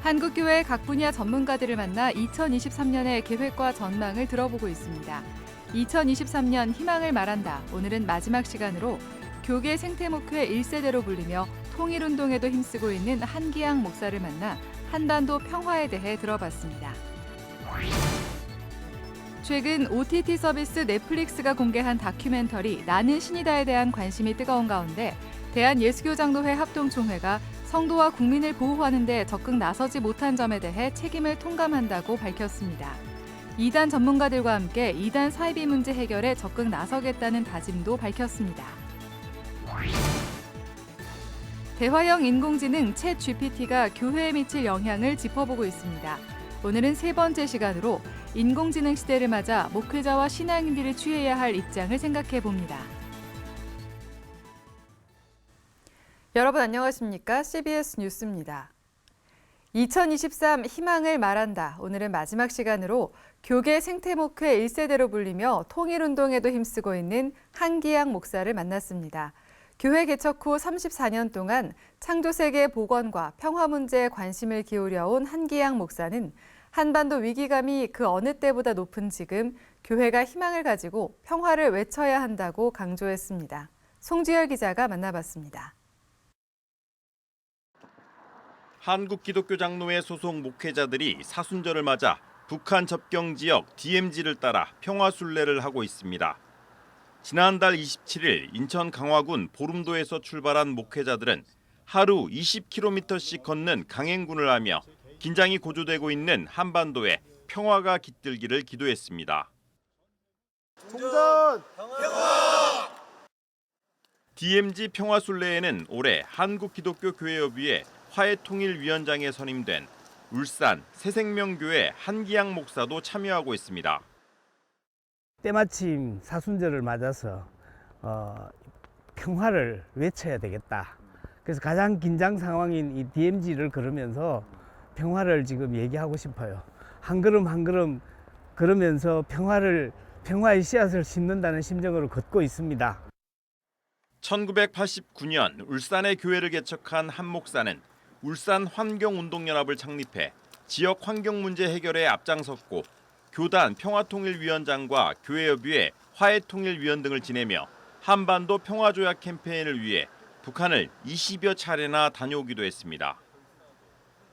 한국교회 각 분야 전문가들을 만나 2023년의 계획과 전망을 들어보고 있습니다. 2023년 희망을 말한다. 오늘은 마지막 시간으로 교계 생태목회 1세대로 불리며 통일운동에도 힘쓰고 있는 한기양 목사를 만나 한반도 평화에 대해 들어봤습니다. 최근 OTT 서비스 넷플릭스가 공개한 다큐멘터리 나는 신이다에 대한 관심이 뜨거운 가운데 대한예수교장로회 합동총회가 성도와 국민을 보호하는 데 적극 나서지 못한 점에 대해 책임을 통감한다고 밝혔습니다. 이단 전문가들과 함께 이단 사이비 문제 해결에 적극 나서겠다는 다짐도 밝혔습니다. 대화형 인공지능 챗 GPT가 교회에 미칠 영향을 짚어보고 있습니다. 오늘은 세 번째 시간으로 인공지능 시대를 맞아 목회자와 신앙인들이 취해야 할 입장을 생각해 봅니다. 여러분 안녕하십니까? CBS 뉴스입니다. 2023 희망을 말한다. 오늘은 마지막 시간으로 교계 생태목회 1세대로 불리며 통일운동에도 힘쓰고 있는 한기양 목사를 만났습니다. 교회 개척 후 34년 동안 창조세계 복원과 평화 문제에 관심을 기울여온 한기양 목사는 한반도 위기감이 그 어느 때보다 높은 지금 교회가 희망을 가지고 평화를 외쳐야 한다고 강조했습니다. 송지열 기자가 만나봤습니다. 한국기독교장로회 소속 목회자들이 사순절을 맞아 북한 접경 지역 DMZ를 따라 평화순례를 하고 있습니다. 지난달 27일 인천 강화군 보름도에서 출발한 목회자들은 하루 20km씩 걷는 강행군을 하며 긴장이 고조되고 있는 한반도에 평화가 깃들기를 기도했습니다. 총전! 평화! DMZ 평화순례에는 올해 한국기독교교회협의회 화해통일위원장에 선임된 울산 새생명교회 한기양 목사도 참여하고 있습니다. 때마침 사순절을 맞아서 평화를 외쳐야 되겠다. 그래서 가장 긴장 상황인 이 DMZ를 걸으면서 평화를 지금 얘기하고 싶어요. 한 걸음 한 걸음 걸으면서 평화의 씨앗을 심는다는 심정으로 걷고 있습니다. 1989년 울산에 교회를 개척한 한 목사는 울산 환경운동연합을 창립해 지역 환경 문제 해결에 앞장섰고 교단 평화통일위원장과 교회협의회 화해통일위원 등을 지내며 한반도 평화조약 캠페인을 위해 북한을 20여 차례나 다녀오기도 했습니다.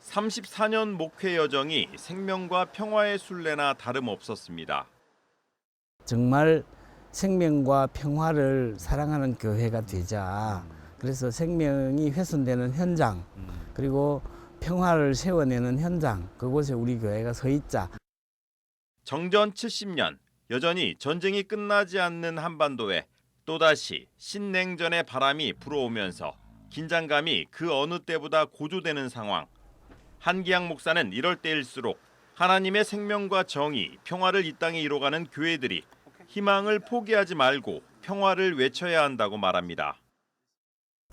34년 목회 여정이 생명과 평화의 순례나 다름없었습니다. 정말 생명과 평화를 사랑하는 교회가 되자. 그래서 생명이 훼손되는 현장, 그리고 평화를 세워내는 현장, 그곳에 우리 교회가 서 있자. 정전 70년, 여전히 전쟁이 끝나지 않는 한반도에 또다시 신냉전의 바람이 불어오면서 긴장감이 그 어느 때보다 고조되는 상황. 한기양 목사는 이럴 때일수록 하나님의 생명과 정의, 평화를 이 땅에 이뤄가는 교회들이 희망을 포기하지 말고 평화를 외쳐야 한다고 말합니다.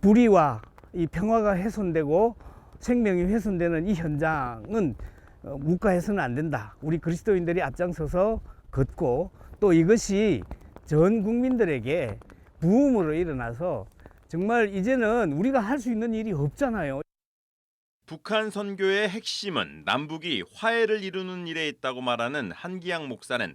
불의와 이 평화가 훼손되고 생명이 훼손되는 이 현장은 묵과해서는 안 된다. 우리 그리스도인들이 앞장서서 걷고 또 이것이 전 국민들에게 부흥으로 일어나서 정말 이제는 우리가 할 수 있는 일이 없잖아요. 북한 선교의 핵심은 남북이 화해를 이루는 일에 있다고 말하는 한기양 목사는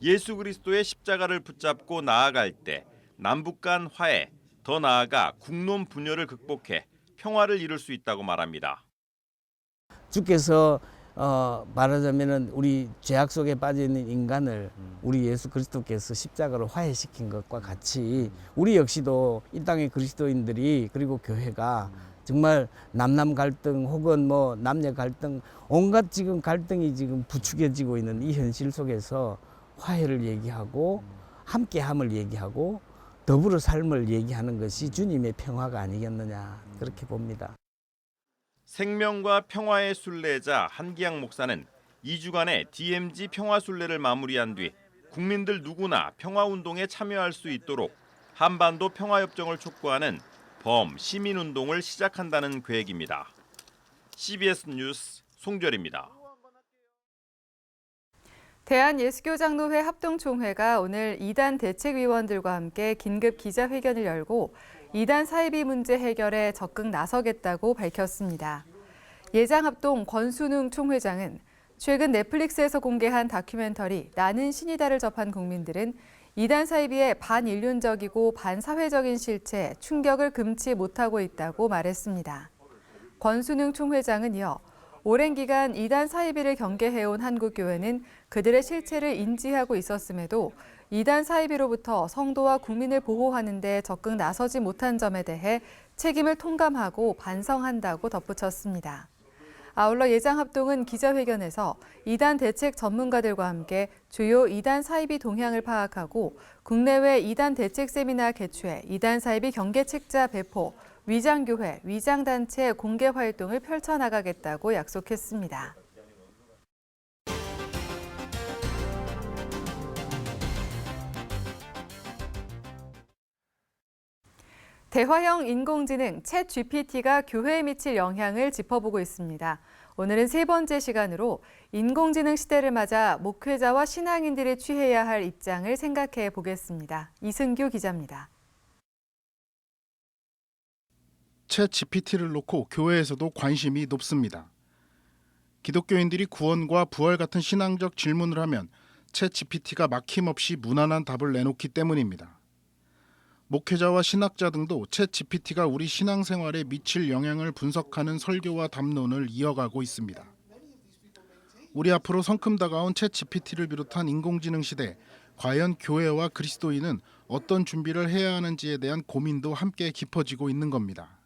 예수 그리스도의 십자가를 붙잡고 나아갈 때 남북 간 화해, 더 나아가 국론 분열을 극복해 평화를 이룰 수 있다고 말합니다. 주께서 말하자면은 우리 죄악 속에 빠져 있는 인간을 우리 예수 그리스도께서 십자가로 화해시킨 것과 같이 우리 역시도 이 땅의 그리스도인들이 그리고 교회가 정말 남남 갈등 혹은 뭐 남녀 갈등 온갖 지금 갈등이 지금 부추겨지고 있는 이 현실 속에서 화해를 얘기하고 함께함을 얘기하고 더불어 삶을 얘기하는 것이 주님의 평화가 아니겠느냐 그렇게 봅니다. 생명과 평화의 순례자 한기양 목사는 2주간의 DMZ 평화순례를 마무리한 뒤 국민들 누구나 평화운동에 참여할 수 있도록 한반도 평화협정을 촉구하는 범 시민운동을 시작한다는 계획입니다. CBS 뉴스 송절입니다. 대한예수교장로회 합동총회가 오늘 이단 대책위원들과 함께 긴급 기자회견을 열고 이단 사이비 문제 해결에 적극 나서겠다고 밝혔습니다. 예장합동 권순웅 총회장은 최근 넷플릭스에서 공개한 다큐멘터리 나는 신이다를 접한 국민들은 이단 사이비의 반인륜적이고 반사회적인 실체에 충격을 금치 못하고 있다고 말했습니다. 권순웅 총회장은 이어 오랜 기간 이단 사이비를 경계해온 한국교회는 그들의 실체를 인지하고 있었음에도 이단 사이비로부터 성도와 국민을 보호하는 데 적극 나서지 못한 점에 대해 책임을 통감하고 반성한다고 덧붙였습니다. 아울러 예장합동은 기자회견에서 이단 대책 전문가들과 함께 주요 이단 사이비 동향을 파악하고 국내외 이단 대책 세미나 개최, 이단 사이비 경계 책자 배포, 위장교회, 위장단체 공개 활동을 펼쳐나가겠다고 약속했습니다. 대화형 인공지능 챗 GPT가 교회에 미칠 영향을 짚어보고 있습니다. 오늘은 세 번째 시간으로 인공지능 시대를 맞아 목회자와 신앙인들이 취해야 할 입장을 생각해 보겠습니다. 이승규 기자입니다. 챗 GPT를 놓고 교회에서도 관심이 높습니다. 기독교인들이 구원과 부활 같은 신앙적 질문을 하면 챗 GPT가 막힘없이 무난한 답을 내놓기 때문입니다. 목회자와 신학자 등도 챗 GPT가 우리 신앙생활에 미칠 영향을 분석하는 설교와 담론을 이어가고 있습니다. 우리 앞으로 성큼 다가온 챗 GPT를 비롯한 인공지능 시대, 과연 교회와 그리스도인은 어떤 준비를 해야 하는지에 대한 고민도 함께 깊어지고 있는 겁니다.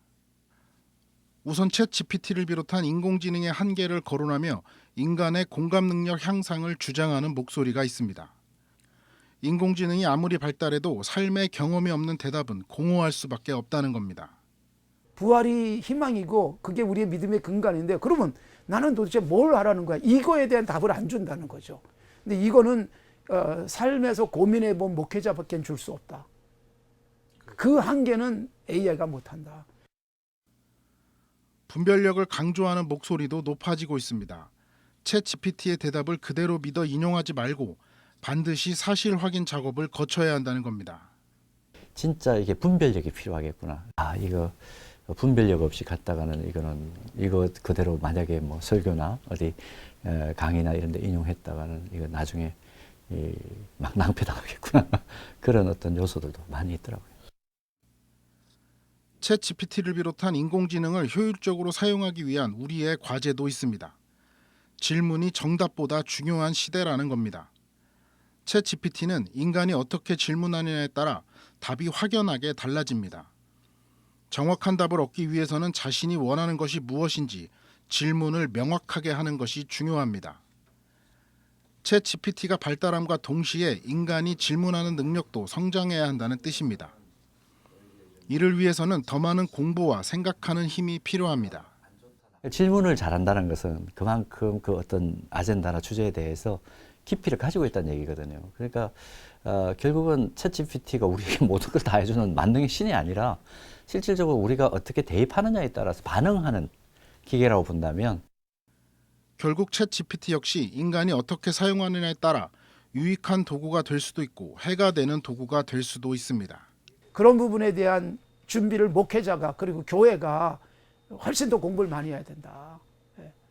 우선 챗 GPT를 비롯한 인공지능의 한계를 거론하며 인간의 공감 능력 향상을 주장하는 목소리가 있습니다. 인공지능이 아무리 발달해도 삶의 경험이 없는 대답은 공허할 수밖에 없다는 겁니다. 부활이 희망이고 그게 우리의 믿음의 근간인데 그러면 나는 도대체 뭘 하라는 거야? 이거에 대한 답을 안 준다는 거죠. 근데 이거는 삶에서 고민해 본 목회자밖에 줄 수 없다. 그 한계는 AI가 못한다. 분별력을 강조하는 목소리도 높아지고 있습니다. 챗 GPT의 대답을 그대로 믿어 인용하지 말고 반드시 사실 확인 작업을 거쳐야 한다는 겁니다. 진짜 이게 분별력이 필요하겠구나. 이거 분별력 없이 갔다가는 이거 그대로 만약에 뭐 설교나 어디 강의나 이런 데 인용했다가는 이거 나중에 막 낭패당하겠구나. 그런 어떤 요소들도 많이 있더라고요. 챗 GPT를 비롯한 인공지능을 효율적으로 사용하기 위한 우리의 과제도 있습니다. 질문이 정답보다 중요한 시대라는 겁니다. 챗 GPT는 인간이 어떻게 질문하느냐에 따라 답이 확연하게 달라집니다. 정확한 답을 얻기 위해서는 자신이 원하는 것이 무엇인지 질문을 명확하게 하는 것이 중요합니다. 챗 GPT가 발달함과 동시에 인간이 질문하는 능력도 성장해야 한다는 뜻입니다. 이를 위해서는 더 많은 공부와 생각하는 힘이 필요합니다. 질문을 잘한다는 것은 그만큼 그 어떤 아젠다나 주제에 대해서 깊이를 가지고 있다는 얘기거든요. 그러니까 결국은 챗 GPT가 우리에게 모든 걸 다 해주는 만능의 신이 아니라 실질적으로 우리가 어떻게 대입하느냐에 따라서 반응하는 기계라고 본다면 결국 챗 GPT 역시 인간이 어떻게 사용하느냐에 따라 유익한 도구가 될 수도 있고 해가 되는 도구가 될 수도 있습니다. 그런 부분에 대한 준비를 목회자가 그리고 교회가 훨씬 더 공부를 많이 해야 된다.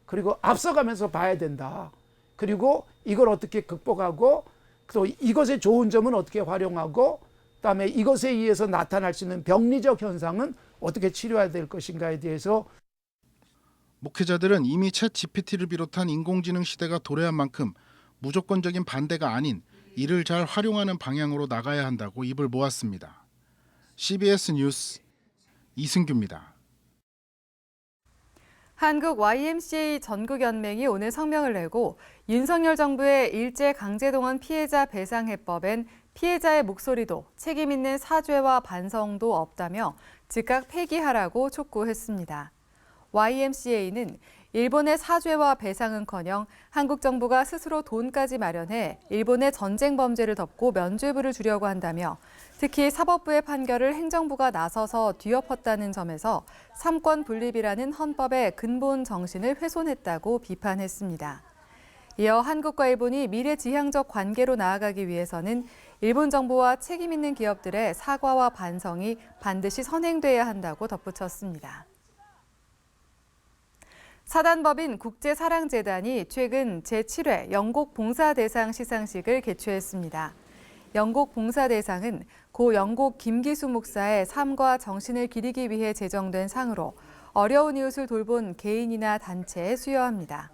그리고 앞서가면서 봐야 된다. 그리고 이걸 어떻게 극복하고 또 이것의 좋은 점은 어떻게 활용하고 그다음에 이것에 의해서 나타날 수 있는 병리적 현상은 어떻게 치료해야 될 것인가에 대해서 목회자들은 이미 챗 GPT를 비롯한 인공지능 시대가 도래한 만큼 무조건적인 반대가 아닌 이를 잘 활용하는 방향으로 나가야 한다고 입을 모았습니다. CBS 뉴스 이승규입니다. 한국 YMCA 전국연맹이 오늘 성명을 내고 윤석열 정부의 일제강제동원 피해자 배상해법엔 피해자의 목소리도 책임 있는 사죄와 반성도 없다며 즉각 폐기하라고 촉구했습니다. YMCA는 일본의 사죄와 배상은커녕 한국 정부가 스스로 돈까지 마련해 일본의 전쟁 범죄를 덮고 면죄부를 주려고 한다며 특히 사법부의 판결을 행정부가 나서서 뒤엎었다는 점에서 삼권 분립이라는 헌법의 근본 정신을 훼손했다고 비판했습니다. 이어 한국과 일본이 미래지향적 관계로 나아가기 위해서는 일본 정부와 책임 있는 기업들의 사과와 반성이 반드시 선행돼야 한다고 덧붙였습니다. 사단법인 국제사랑재단이 최근 제7회 영곡봉사대상 시상식을 개최했습니다. 영곡봉사대상은 고 영곡 김기수 목사의 삶과 정신을 기리기 위해 제정된 상으로 어려운 이웃을 돌본 개인이나 단체에 수여합니다.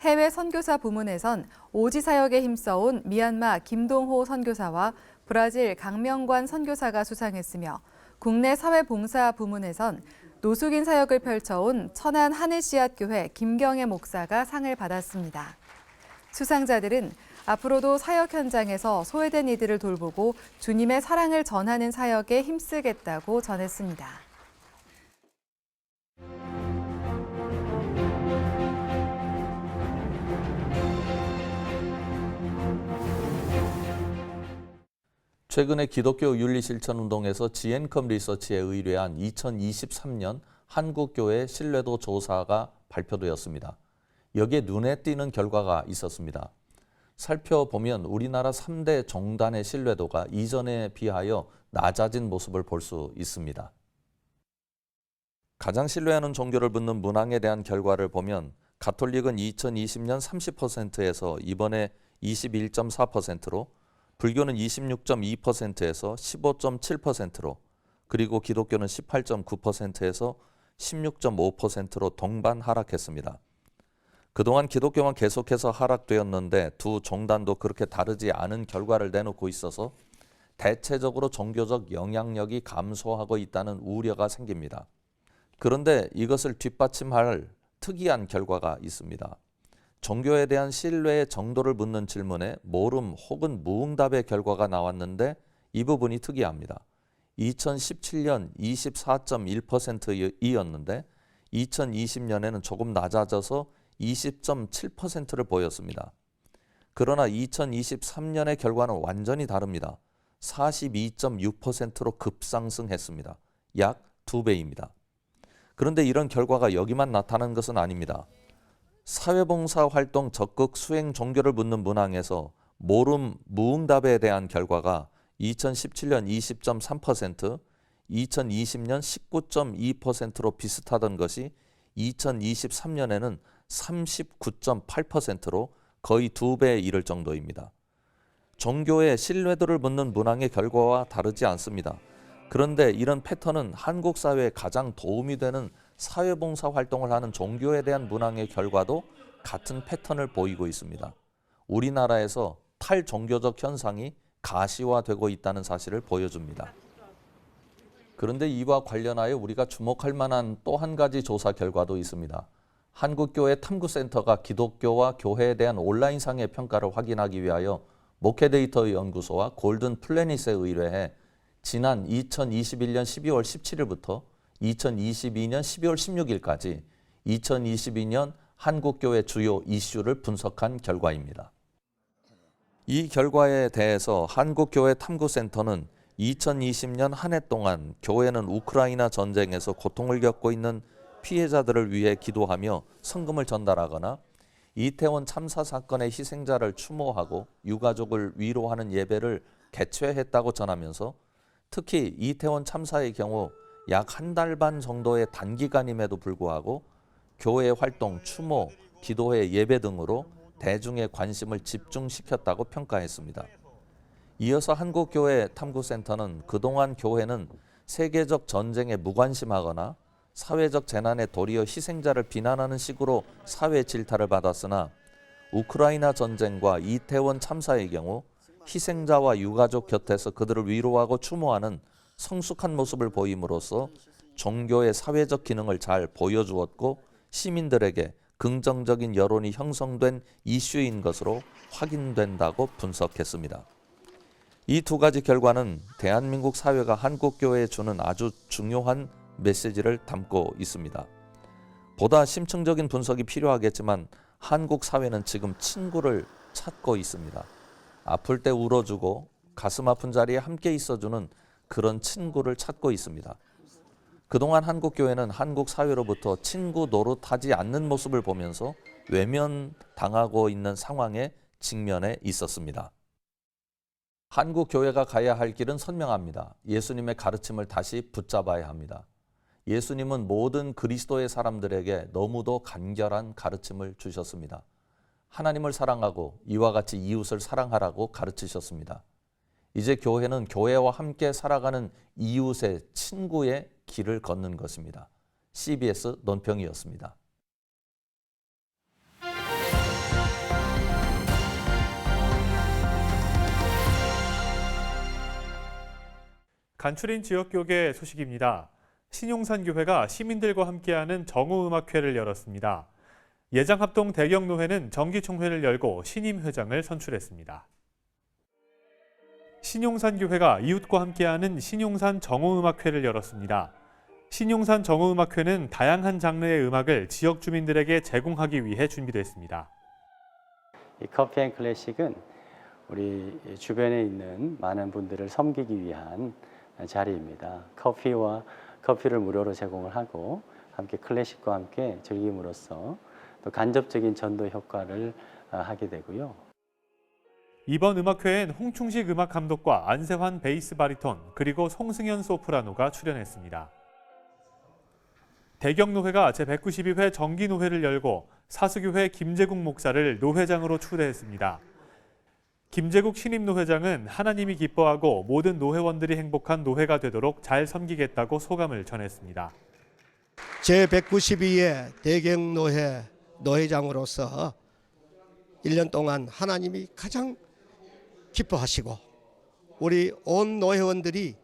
해외 선교사 부문에선 오지 사역에 힘써온 미얀마 김동호 선교사와 브라질 강명관 선교사가 수상했으며 국내 사회봉사 부문에선 노숙인 사역을 펼쳐온 천안 하늘씨앗교회 김경애 목사가 상을 받았습니다. 수상자들은 앞으로도 사역 현장에서 소외된 이들을 돌보고 주님의 사랑을 전하는 사역에 힘쓰겠다고 전했습니다. 최근에 기독교 윤리실천운동에서 지앤컴 리서치에 의뢰한 2023년 한국교회 신뢰도 조사가 발표되었습니다. 여기에 눈에 띄는 결과가 있었습니다. 살펴보면 우리나라 3대 정단의 신뢰도가 이전에 비하여 낮아진 모습을 볼 수 있습니다. 가장 신뢰하는 종교를 묻는 문항에 대한 결과를 보면 가톨릭은 2020년 30%에서 이번에 21.4%로, 불교는 26.2%에서 15.7%로, 그리고 기독교는 18.9%에서 16.5%로 동반 하락했습니다. 그동안 기독교만 계속해서 하락되었는데 두 종단도 그렇게 다르지 않은 결과를 내놓고 있어서 대체적으로 종교적 영향력이 감소하고 있다는 우려가 생깁니다. 그런데 이것을 뒷받침할 특이한 결과가 있습니다. 종교에 대한 신뢰의 정도를 묻는 질문에 모름 혹은 무응답의 결과가 나왔는데 이 부분이 특이합니다. 2017년 24.1%이었는데 2020년에는 조금 낮아져서 20.7%를 보였습니다. 그러나 2023년의 결과는 완전히 다릅니다. 42.6%로 급상승했습니다. 약 2배입니다. 그런데 이런 결과가 여기만 나타난 것은 아닙니다. 사회봉사 활동 적극 수행 종교를 묻는 문항에서 모름 무응답에 대한 결과가 2017년 20.3%, 2020년 19.2%로 비슷하던 것이 2023년에는 39.8%로 거의 2배에 이를 정도입니다. 종교의 신뢰도를 묻는 문항의 결과와 다르지 않습니다. 그런데 이런 패턴은 한국 사회에 가장 도움이 되는 사회봉사 활동을 하는 종교에 대한 문항의 결과도 같은 패턴을 보이고 있습니다. 우리나라에서 탈종교적 현상이 가시화되고 있다는 사실을 보여줍니다. 그런데 이와 관련하여 우리가 주목할 만한 또 한 가지 조사 결과도 있습니다. 한국교회 탐구센터가 기독교와 교회에 대한 온라인상의 평가를 확인하기 위하여 목회데이터 연구소와 골든 플래닛에 의뢰해 지난 2021년 12월 17일부터 2022년 12월 16일까지 2022년 한국교회 주요 이슈를 분석한 결과입니다. 이 결과에 대해서 한국교회 탐구센터는 2020년 한 해 동안 교회는 우크라이나 전쟁에서 고통을 겪고 있는 피해자들을 위해 기도하며 성금을 전달하거나 이태원 참사 사건의 희생자를 추모하고 유가족을 위로하는 예배를 개최했다고 전하면서 특히 이태원 참사의 경우 약 한 달 반 정도의 단기간임에도 불구하고 교회 활동, 추모, 기도회, 예배 등으로 대중의 관심을 집중시켰다고 평가했습니다. 이어서 한국교회 탐구센터는 그동안 교회는 세계적 전쟁에 무관심하거나 사회적 재난에 도리어 희생자를 비난하는 식으로 사회 질타를 받았으나 우크라이나 전쟁과 이태원 참사의 경우 희생자와 유가족 곁에서 그들을 위로하고 추모하는 성숙한 모습을 보임으로써 종교의 사회적 기능을 잘 보여주었고 시민들에게 긍정적인 여론이 형성된 이슈인 것으로 확인된다고 분석했습니다. 이 두 가지 결과는 대한민국 사회가 한국교회에 주는 아주 중요한 메시지를 담고 있습니다. 보다 심층적인 분석이 필요하겠지만 한국 사회는 지금 친구를 찾고 있습니다. 아플 때 울어주고 가슴 아픈 자리에 함께 있어주는 그런 친구를 찾고 있습니다. 그동안 한국교회는 한국 사회로부터 친구 노릇하지 않는 모습을 보면서 외면당하고 있는 상황에 직면해 있었습니다. 한국 교회가 가야 할 길은 선명합니다. 예수님의 가르침을 다시 붙잡아야 합니다. 예수님은 모든 그리스도의 사람들에게 너무도 간결한 가르침을 주셨습니다. 하나님을 사랑하고 이와 같이 이웃을 사랑하라고 가르치셨습니다. 이제 교회는 교회와 함께 살아가는 이웃의 친구의 길을 걷는 것입니다. CBS 논평이었습니다. 간추린 지역교계 소식입니다. 신용산교회가 시민들과 함께하는 정오음악회를 열었습니다. 예장합동 대경노회는 정기총회를 열고 신임회장을 선출했습니다. 신용산교회가 이웃과 함께하는 신용산 정오음악회를 열었습니다. 신용산 정오음악회는 다양한 장르의 음악을 지역 주민들에게 제공하기 위해 준비됐습니다. 이 커피 앤 클래식은 우리 주변에 있는 많은 분들을 섬기기 위한 자리입니다. 커피를 무료로 제공을 하고 함께 클래식과 함께 즐김으로써 또 간접적인 전도 효과를 하게 되고요. 이번 음악회엔 홍충식 음악 감독과 안세환 베이스 바리톤 그리고 송승현 소프라노가 출연했습니다. 대경노회가 제192회 정기노회를 열고 사수교회 김재국 목사를 노회장으로 추대했습니다. 김재국 신임노회장은 하나님이 기뻐하고 모든 노회원들이 행복한 노회가 되도록 잘 섬기겠다고 소감을 전했습니다. 제192회 대경노회 노회장으로서 1년 동안 하나님이 가장 기뻐하시고 우리 온 노회원들이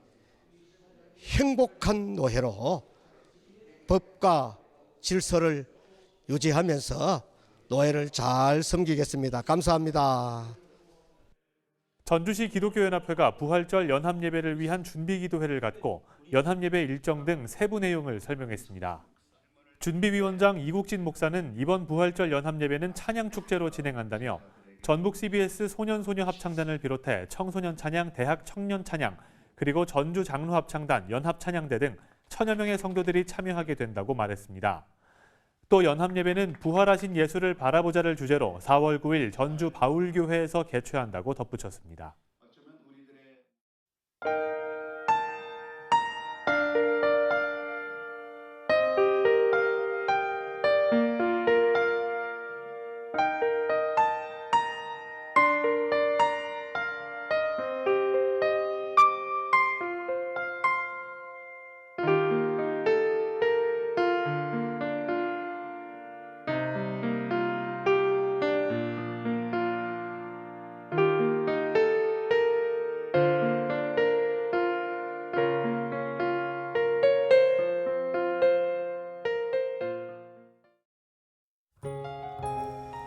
행복한 노회로 법과 질서를 유지하면서 노회를 잘 섬기겠습니다. 감사합니다. 전주시 기독교연합회가 부활절 연합예배를 위한 준비기도회를 갖고 연합예배 일정 등 세부 내용을 설명했습니다. 준비위원장 이국진 목사는 이번 부활절 연합예배는 찬양축제로 진행한다며 전북 CBS 소년소녀 합창단을 비롯해 청소년 찬양, 대학 청년 찬양, 그리고 전주 장로 합창단, 연합 찬양대 등 1000여 명의 성도들이 참여하게 된다고 말했습니다. 또 연합예배는 부활하신 예수를 바라보자를 주제로 4월 9일 전주 바울교회에서 개최한다고 덧붙였습니다.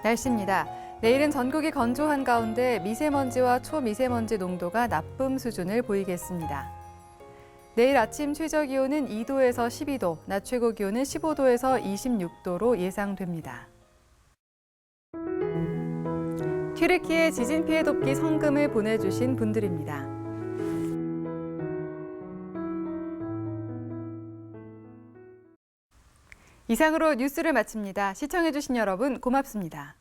날씨입니다. 내일은 전국이 건조한 가운데 미세먼지와 초미세먼지 농도가 나쁨 수준을 보이겠습니다. 내일 아침 최저기온은 2도에서 12도, 낮 최고기온은 15도에서 26도로 예상됩니다. 튀르키예 지진 피해 돕기 성금을 보내주신 분들입니다. 이상으로 뉴스를 마칩니다. 시청해주신 여러분 고맙습니다.